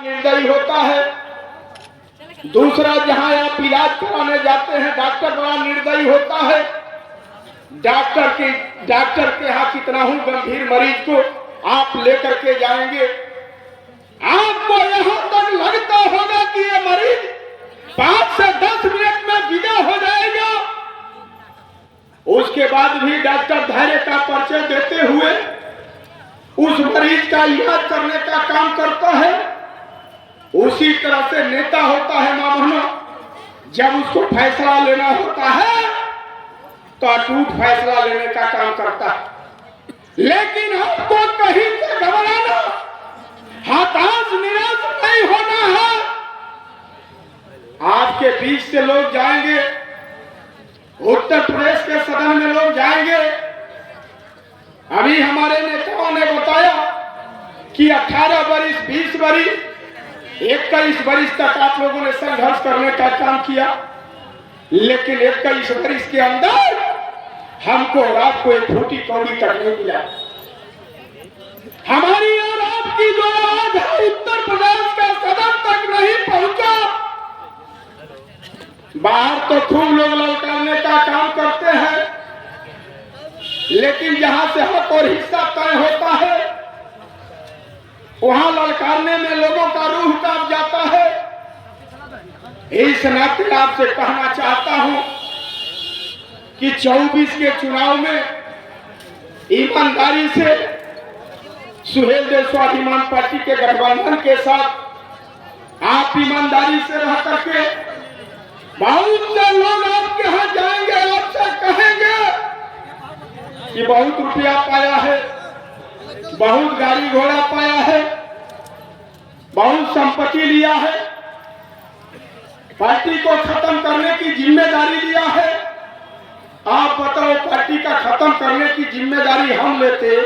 निर्दयी होता है। दूसरा, जहां आप इलाज कराने जाते हैं डॉक्टर बड़ा निर्दयी होता है। डॉक्टर के यहाँ कितना हूं गंभीर मरीज को आप लेकर के जाएंगे, आपको यहां तक लगता होगा कि ये मरीज 5 से 10 मिनट में विदा हो जाएगा। उसके बाद भी डॉक्टर धैर्य का परिचय देते हुए उस मरीज का इलाज करने का काम करता है। उसी तरह से नेता होता है मामूनो, जब उसको फैसला लेना होता है तो अटूट फैसला लेने का काम करता है। लेकिन आपको कहीं से घबराना, हताश निराश नहीं होना है। आपके बीच से लोग जाएंगे, उत्तर प्रदेश के सदन में लोग जाएंगे। अभी हमारे नेताओं ने बताया कि 18 वर्ष 20 वर्ष 21 वर्ष तक आप लोगों ने संघर्ष करने का काम किया, लेकिन 21 वर्ष के अंदर हमको और आपको एक फूटी कौड़ी तक नहीं मिला। हमारी और आपकी जो आवाज है उत्तर प्रदेश का सदन तक नहीं पहुंचा। बाहर तो खूब लोग ललकारने का काम करते हैं, लेकिन जहां से हक और हिस्सा तय होता है वहां ललकारने में लोगों का रूह कांप जाता है। इस नाते आपसे कहना चाहता हूं कि 24 के चुनाव में ईमानदारी से सुहेल देव स्वाभिमान पार्टी के गठबंधन के साथ आप ईमानदारी से रह करके बहुत से लोग आपके यहाँ जाएंगे, आपसे कहेंगे कि बहुत रुपया पाया है, बहुत गाड़ी घोड़ा पाया है, बहुत संपत्ति लिया है, पार्टी को खत्म करने की जिम्मेदारी लिया है। आप बताओ, पार्टी का खत्म करने की जिम्मेदारी हम लेते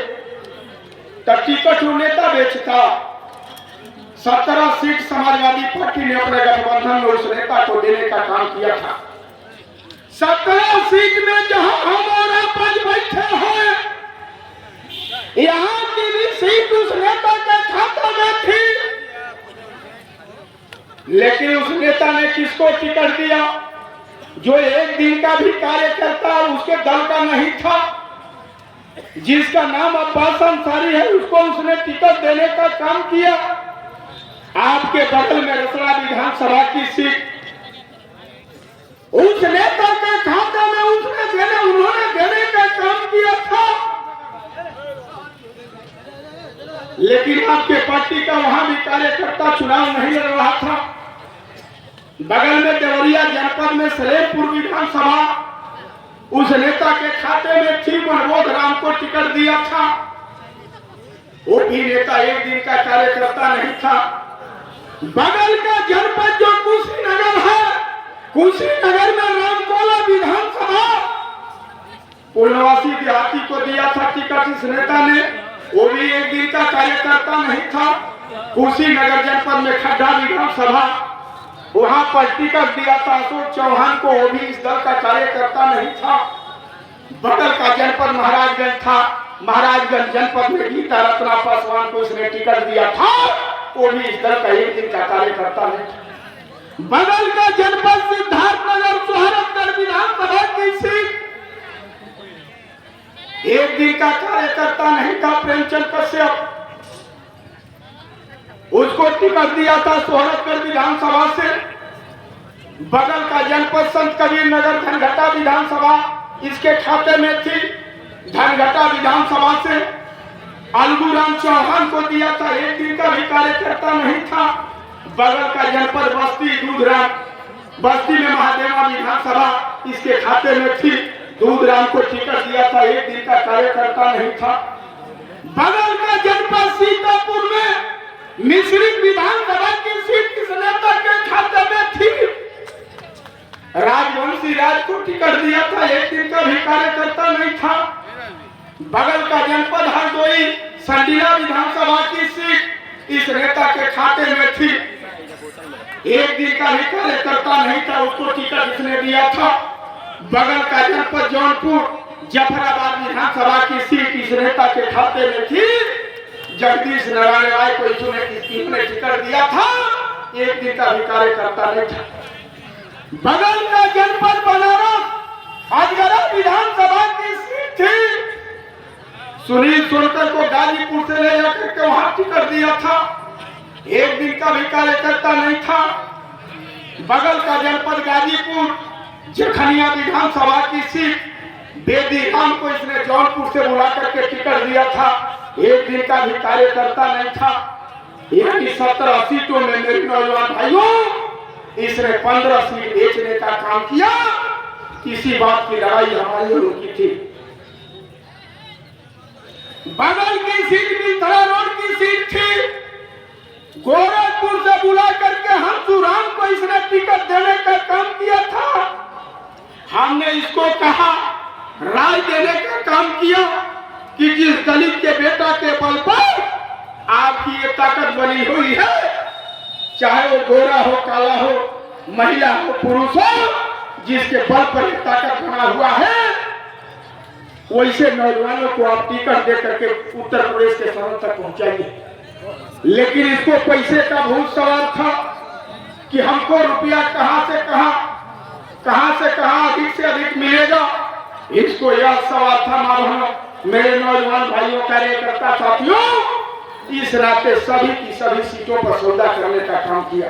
तो टिकट नेता बेचता। 17 सीट समाजवादी पार्टी ने अपने गठबंधन में उस नेता को देने का काम किया था। 17 सीट में जहां हम और आप आज बैठे हैं, यहाँ की भी सीट उस नेता के खाते में थी, लेकिन उस नेता ने किसको टिकट दिया? जो एक दिन का भी कार्यकर्ता उसके दल का नहीं था, जिसका नाम अब्बास अंसारी है, उसको उसने टिकट देने का काम किया। आपके बगल में रसड़ा विधानसभा की सीट उस नेता के खाते में उन्होंने देने का काम किया था, लेकिन आपके पार्टी का वहां भी कार्यकर्ता चुनाव नहीं लड़ रहा था। बगल में देवरिया जनपद में सलेमपुर विधानसभा उस नेता के खाते में थी, मनोज राम को टिकट दिया था। वो भी नेता एक दिन का कार्यकर्ता नहीं था। बगल का जनपद जो कुशीनगर है, कुशीनगर में रामकोला विधानसभा पूर्णवासी देहाती को दिया था टिकट इस नेता ने, वो भी एक दिन का कार्यकर्ता नहीं था। कुशीनगर जनपद में खड्डा विधानसभा, वहां पर टिकट दिया था अशोक चौहान को, वो भी इस दल का कार्यकर्ता नहीं था। बगल का जनपद महाराजगंज था, महाराजगंज जनपद में गीता रत्ना पासवान को इसने टिकट दिया था, वो भी इस दल का एक दिन का कार्यकर्ता नहीं था। बगल का जनपद सिद्धार्थनगर सोहरतगढ़ विधानसभा की सीट एक दिन का कार्यकर्ता नहीं था, प्रेमचंद कश्यप, उसको टिकट दिया था सोहरतगढ़ विधानसभा से। बगल का जनपद संत कबीर नगर धनघटा विधानसभा इसके खाते में थी, धनघटा विधानसभा से अलगूराम चौहान को दिया था, एक दिन का भी कार्यकर्ता नहीं था। बगल का जनपद बस्ती दूधराम, बस्ती में महादेवा विधानसभा इसके खाते में थी, दूधराम को टिकट दिया था, एक दिन का कार्यकर्ता नहीं था। बगल का जनपद सीतापुर में मिश्रित विधानसभा की सीट किस नेता के खाते में थी? राजवंशी राज को टिकट दिया था, एक दिन का भी कार्यकर्ता नहीं था। बगल का जनपद हरदोई संडीला विधानसभा की सीट इस नेता के खाते में थी, एक दिन का भी कार्यकर्ता नहीं था, उसको टिकट इसने दिया था। बगल का जनपद जौनपुर जफराबाद विधानसभा की सीट इस नेता के खाते में थी, जगदीश नारायण राय को इसने टिकट दिया था, एक दिन का भी कार्यकर्ता नहीं था। बगल का जनपद बनारस अजगरा विधानसभा की सीट थी। सुनील सोनकर को गाजीपुर से ले जाकर के वहां टिकट दिया था। एक दिन का भी कार्यकर्ता नहीं था। बगल का जनपद गाजीपुर जखनिया विधानसभा की सीट बेदी राम को इसने जौनपुर से बुला करके टिकट दिया था। एक दिन का भी कार्यकर्ता नहीं था। यानी 17 सीटों में मेरे नौजवान भाइयों इसने 15 सीट बेचने का काम किया। किसी बात की लड़ाई हमारी और उनकी थी। बगल की सीट मिलथरा रोड की सीट थी। गोरखपुर से बुला करके हंसुराम को इसने टिकट देने का काम किया था। हमने इसको कहा, राय देने का काम किया कि जिस दलित के बेटा के बल पर आपकी ये ताकत बनी हुई है, चाहे वो गोरा हो, काला हो, महिला हो, पुरुष हो, जिसके बल पर ये ताकत बना हुआ है, वैसे नौजवानों को आप टिकट दे करके उत्तर प्रदेश के सरहद तक पहुंचाइए। लेकिन इसको पैसे का बहुत सवाल था कि हमको रुपया कहां से कहां अधिक से अधिक मिलेगा। इसको यह सवाल था। मानो मेरे नौजवान भाइयों, कार्यकर्ता साथियों, इस नाते सभी की सभी सीटों पर सौदा करने का काम किया।